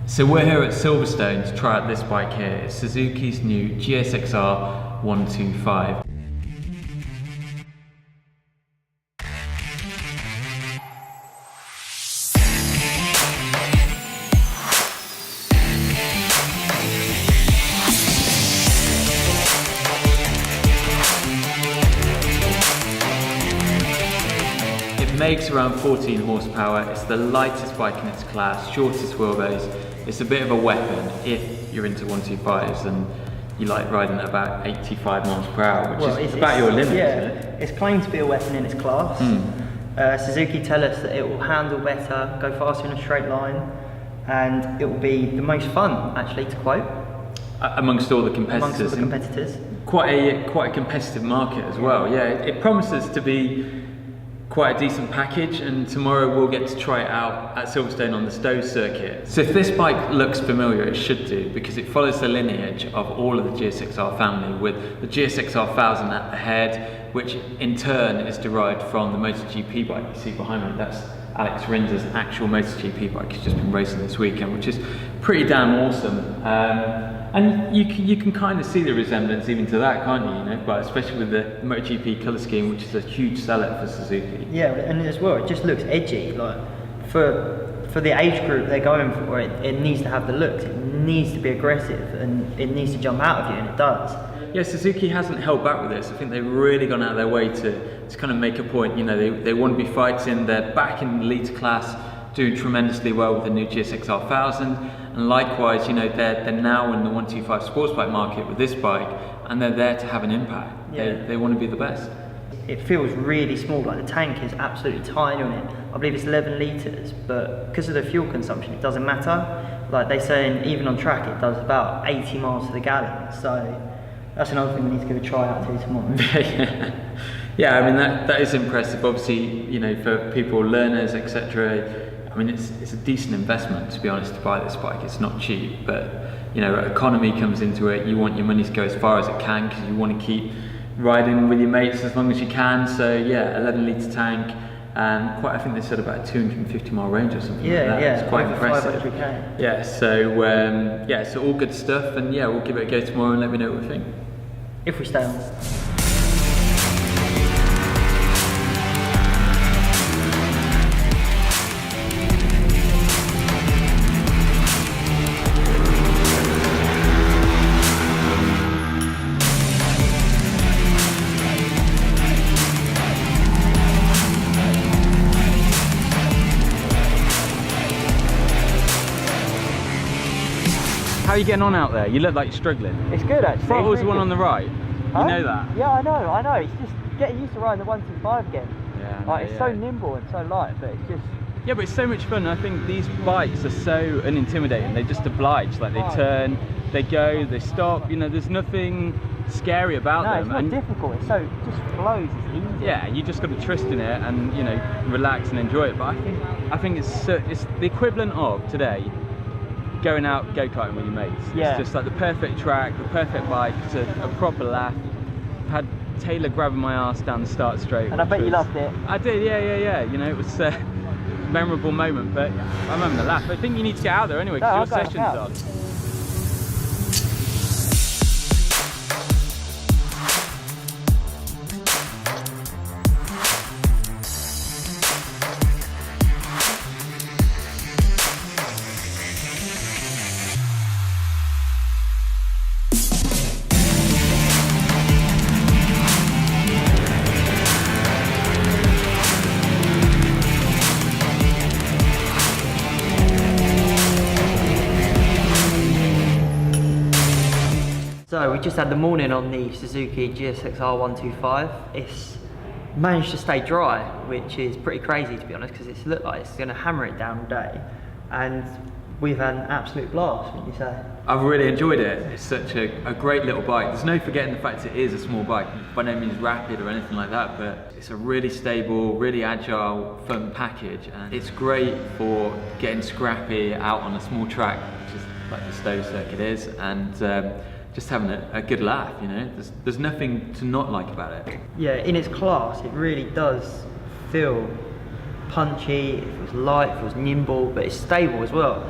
So we're here at Silverstone to try out this bike here. It's Suzuki's new GSX-R125. It makes around 14 horsepower. It's the lightest bike in its class, shortest wheelbase. It's a bit of a weapon if you're into 125s and you like riding at about 85 miles per hour, which is about your limit, yeah, isn't it? It's claimed to be a weapon in its class. Suzuki tell us that it will handle better, go faster in a straight line, and it will be the most fun, actually, to quote. Amongst all the competitors. Quite a competitive market as well. Yeah, it promises to be quite a decent package, and tomorrow we'll get to try it out at Silverstone on the Stowe circuit. So if this bike looks familiar, it should do, because it follows the lineage of all of the GSX-R family, with the GSX-R1000 at the head, which in turn is derived from the MotoGP bike you see behind me. That's Alex Rinder's actual MotoGP bike. He's just been racing this weekend, which is pretty damn awesome. And you can kind of see the resemblance even to that, can't you? But especially with the MotoGP colour scheme, which is a huge seller for Suzuki. Yeah, and as well, it just looks edgy. Like for the age group they're going for, it needs to have the looks. It needs to be aggressive, and it needs to jump out of you, and it does. Yeah, Suzuki hasn't held back with this. I think they've really gone out of their way to kind of make a point. They want to be fighting. They're back in the elite class, doing tremendously well with the new GSX-R1000, and likewise, they're now in the 125 sports bike market with this bike, and they're there to have an impact. Yeah. They want to be the best. It feels really small, like the tank is absolutely tiny on it. I believe it's 11 litres, but because of the fuel consumption, it doesn't matter. Like they say, even on track, it does about 80 miles to the gallon. So that's another thing we need to give a try out to tomorrow. Yeah, I mean that is impressive. Obviously, for people, learners, etc. I mean, it's a decent investment, to be honest, to buy this bike. It's not cheap, but economy comes into it. You want your money to go as far as it can because you want to keep riding with your mates as long as you can. So yeah, 11 litre tank, and I think they said about a 250 mile range or something like that. Yeah, it's quite impressive. Yeah, so so all good stuff, and yeah, we'll give it a go tomorrow and let me know what we think. If we stay on. How are you getting on out there? You look like you're struggling. It's good, actually. Throttle's the one on the right. Huh? You know that? Yeah, I know. It's just getting used to riding the 125 again. Yeah. It's so nimble and so light, but it's just... Yeah, but it's so much fun. I think these bikes are so unintimidating. They just oblige. Like they turn, they go, they stop. There's nothing scary about them. No, it's not difficult. It just flows. It's easy. Yeah, you just got to trust in it and relax and enjoy it. But I think it's the equivalent of today going out go-karting with your mates. Yeah. It's just like the perfect track, the perfect bike. It's a proper laugh. Had Taylor grabbing my ass down the start straight. And I bet you loved it. I did, yeah. It was a memorable moment, but I'm having a laugh. I think you need to get out there anyway, because your session's on. So we just had the morning on the Suzuki GSX-R125. It's managed to stay dry, which is pretty crazy, to be honest, because it's looked like it's going to hammer it down all day. And we've had an absolute blast, wouldn't you say? I've really enjoyed it. It's such a great little bike. There's no forgetting the fact it is a small bike. By no means rapid or anything like that, but it's a really stable, really agile, fun package. And it's great for getting scrappy out on a small track, which is like the Stowe circuit is, and just having a good laugh, There's nothing to not like about it. Yeah, in its class, it really does feel punchy, if it was light, if it was nimble, but it's stable as well.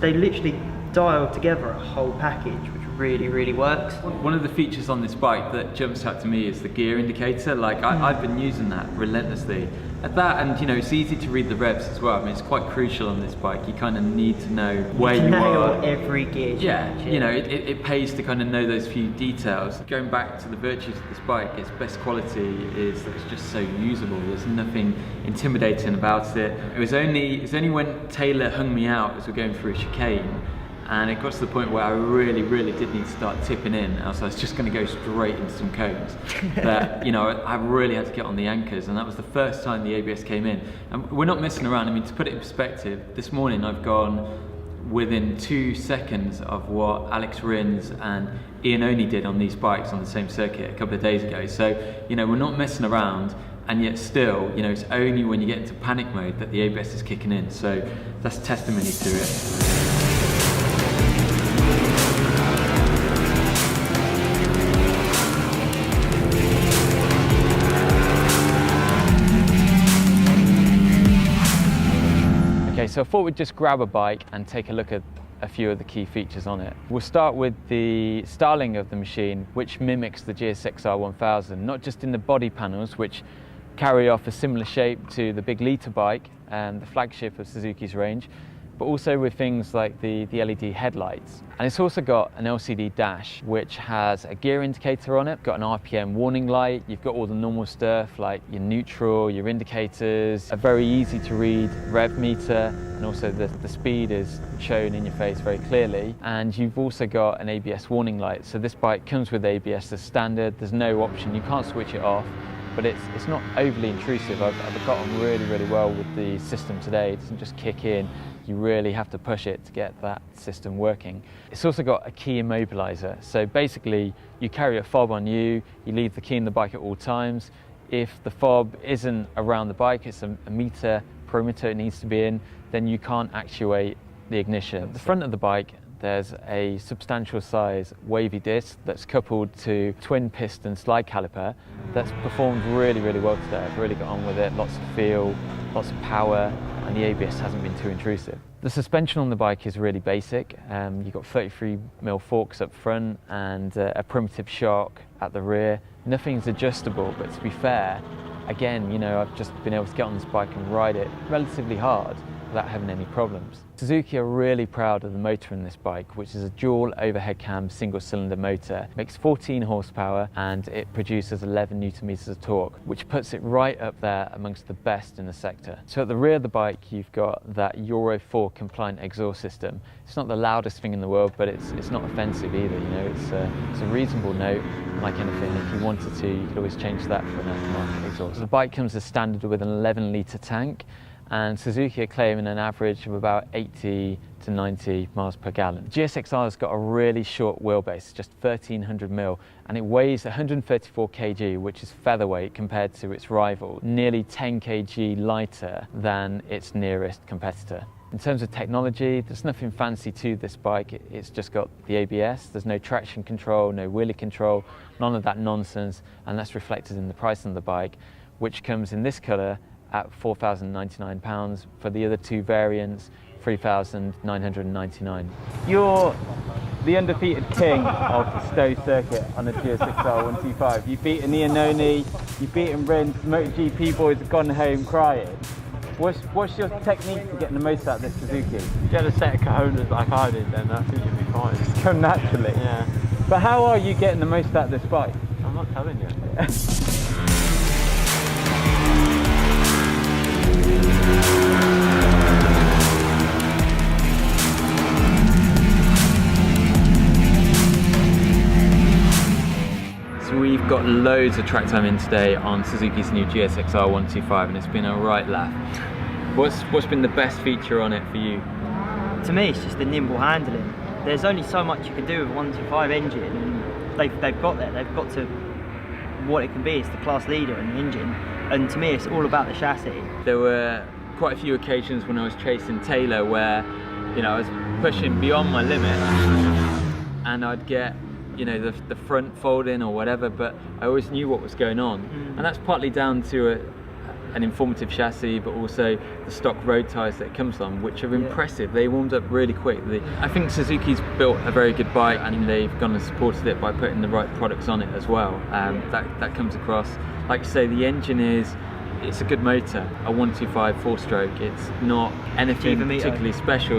They literally dialed together a whole package, which really works. One of the features on this bike that jumps out to me is the gear indicator. Like I've been using that relentlessly. At that, and you know, it's easy to read the revs as well. I mean, it's quite crucial on this bike. You kind of need to know where you are. Every gear change. Yeah, you know, it pays to kind of know those few details. Going back to the virtues of this bike, its best quality is that it's just so usable. There's nothing intimidating about it. It was only when Taylor hung me out as we're going through a chicane, and it got to the point where I really did need to start tipping in, else I was just going to go straight into some cones. That, you know, I really had to get on the anchors, and that was the first time the ABS came in. And we're not messing around. I mean, to put it in perspective, this morning I've gone within 2 seconds of what Alex Rins and Ian Oney did on these bikes on the same circuit a couple of days ago. So, you know, we're not messing around, and yet still, you know, it's only when you get into panic mode that the ABS is kicking in. So that's testimony to it. Okay, so I thought we'd just grab a bike and take a look at a few of the key features on it. We'll start with the styling of the machine, which mimics the GSX-R1000, not just in the body panels, which carry off a similar shape to the big litre bike and the flagship of Suzuki's range, but also with things like the LED headlights. And it's also got an LCD dash, which has a gear indicator on it, got an RPM warning light, you've got all the normal stuff like your neutral, your indicators, a very easy to read rev meter, and also the speed is shown in your face very clearly. And you've also got an ABS warning light. So this bike comes with ABS as standard, there's no option, you can't switch it off, but it's not overly intrusive. I've got on really well with the system today. It doesn't just kick in. You really have to push it to get that system working. It's also got a key immobilizer. So basically, you carry a fob on you, you leave the key in the bike at all times. If the fob isn't around the bike, it's a meter perimeter it needs to be in, then you can't actuate the ignition. At the front of the bike, there's a substantial size wavy disc that's coupled to twin piston slide caliper that's performed really well today. I've really got on with it, lots of feel, lots of power, and the ABS hasn't been too intrusive. The suspension on the bike is really basic. You've got 33mm forks up front and a primitive shock at the rear. Nothing's adjustable, but to be fair, again, you know, I've just been able to get on this bike and ride it relatively hard without having any problems. Suzuki are really proud of the motor in this bike, which is a dual overhead cam single cylinder motor. It makes 14 horsepower and it produces 11 Newton meters of torque, which puts it right up there amongst the best in the sector. So at the rear of the bike, you've got that Euro 4 compliant exhaust system. It's not the loudest thing in the world, but it's not offensive either, you know, it's a reasonable note. Like anything, if you wanted to, you could always change that for an aftermarket exhaust. The bike comes as standard with an 11-litre tank, and Suzuki are claiming an average of about 80 to 90 miles per gallon. GSX-R has got a really short wheelbase, just 1300mm, and it weighs 134 kg, which is featherweight compared to its rival, nearly 10 kg lighter than its nearest competitor. In terms of technology, there's nothing fancy to this bike. It's just got the ABS, there's no traction control, no wheelie control, none of that nonsense, and that's reflected in the price of the bike, which comes in this colour at £4,099. For the other two variants, £3,999. You're the undefeated king of the Stowe circuit on the GSX-R125. You've beaten Ian Oney, you've beaten Rins, MotoGP boys have gone home crying. What's your technique for getting the most out of this Suzuki? Get a set of cojones like I did, then I think you'll be fine. Just come naturally. Yeah. But how are you getting the most out of this bike? I'm not telling you. So we've got loads of track time in today on Suzuki's new GSX-R125, and it's been a right laugh. What's been the best feature on it for you? To me, it's just the nimble handling. There's only so much you can do with a 125 engine, and they've got there. They've got to what it can be. It's the class leader in the engine, and to me, it's all about the chassis. There were quite a few occasions when I was chasing Taylor where, you know, I was pushing beyond my limit, and I'd get, you know, the front folding or whatever, but I always knew what was going on, and that's partly down to an informative chassis, but also the stock road tyres that it comes on, which are impressive. They warmed up really quick. I think Suzuki's built a very good bike, and they've gone and supported it by putting the right products on it as well. That comes across. Like you say, the engine it's a good motor, a 125 4-stroke. It's not anything particularly special,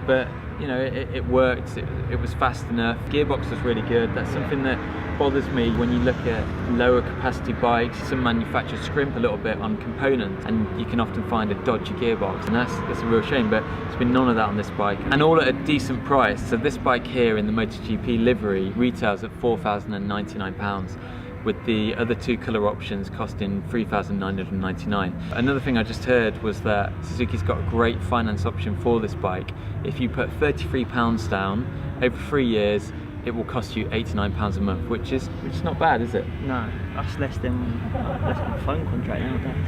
but you know, it worked, it was fast enough. Gearbox was really good. That's something that bothers me when you look at lower capacity bikes. Some manufacturers scrimp a little bit on components, and you can often find a dodgy gearbox, and that's a real shame, but there's been none of that on this bike, and all at a decent price. So this bike here in the MotoGP livery retails at £4,099, with the other 2 colour options costing £3,999. Another thing I just heard was that Suzuki's got a great finance option for this bike. If you put £33 down over 3 years, it will cost you £89 a month, which is not bad, is it? No, that's less than a phone contract nowadays.